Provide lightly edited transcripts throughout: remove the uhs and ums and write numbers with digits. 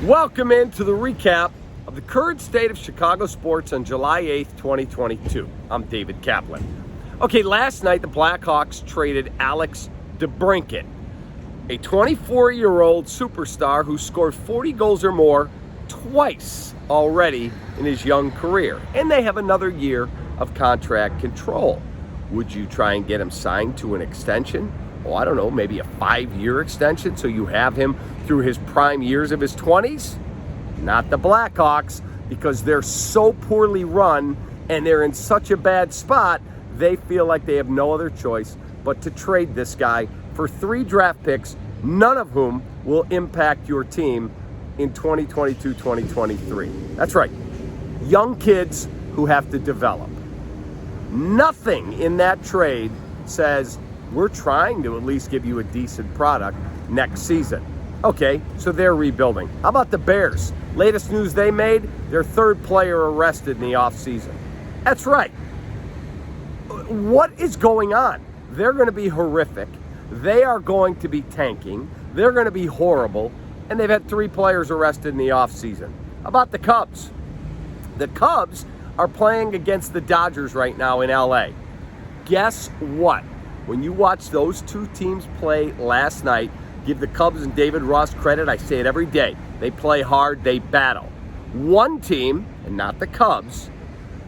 Welcome into the recap of the current state of Chicago sports on July 8th, 2022. I'm David Kaplan. Okay, last night the Blackhawks traded Alex DeBrincat, a 24-year-old superstar who scored 40 goals or more twice already in his young career. And they have another year of contract control. Would you try and get him signed to an extension? Oh, I don't know, maybe a 5-year extension so you have him through his prime years of his 20s? Not the Blackhawks, because they're so poorly run and they're in such a bad spot, they feel like they have no other choice but to trade this guy for 3 draft picks, none of whom will impact your team in 2022-2023. That's right, young kids who have to develop. Nothing in that trade says we're trying to at least give you a decent product next season. Okay, so they're rebuilding. How about the Bears? Latest news they made, their 3rd player arrested in the offseason. That's right. What is going on? They're going to be horrific. They are going to be tanking. They're going to be horrible. And they've had 3 players arrested in the offseason. How about the Cubs? The Cubs are playing against the Dodgers right now in LA. Guess what? When you watch those 2 teams play last night, give the Cubs and David Ross credit. I say it every day. They play hard, they battle. One team, and not the Cubs,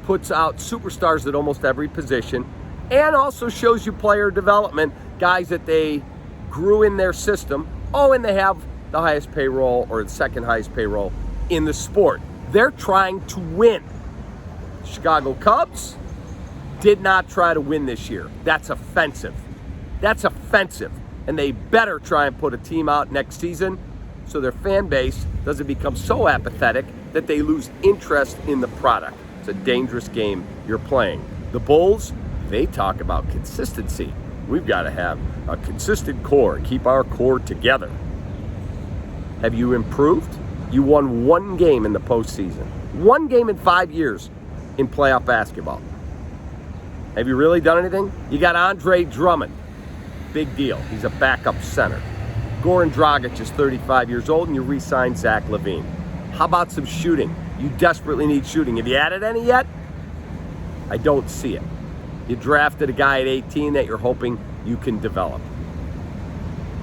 puts out superstars at almost every position and also shows you player development, guys that they grew in their system. Oh, and they have the highest payroll or the 2nd highest payroll in the sport. They're trying to win. Chicago Cubs did not try to win this year. That's offensive. That's offensive. And they better try and put a team out next season so their fan base doesn't become so apathetic that they lose interest in the product. It's a dangerous game you're playing. The Bulls, they talk about consistency. We've got to have a consistent core, keep our core together. Have you improved? You won 1 game in the postseason. 1 game in 5 years in playoff basketball. Have you really done anything? You got Andre Drummond. Big deal. He's a backup center. Goran Dragic is 35 years old, and you re-signed Zach LaVine. How about some shooting? You desperately need shooting. Have you added any yet? I don't see it. You drafted a guy at 18 that you're hoping you can develop.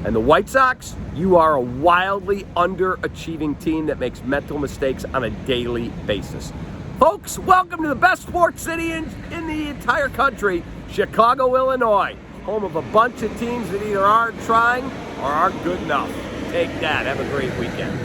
And the White Sox, you are a wildly underachieving team that makes mental mistakes on a daily basis. Folks, welcome to the best sports city in the entire country, Chicago, Illinois, home of a bunch of teams that either aren't trying or aren't good enough. Take that. Have a great weekend.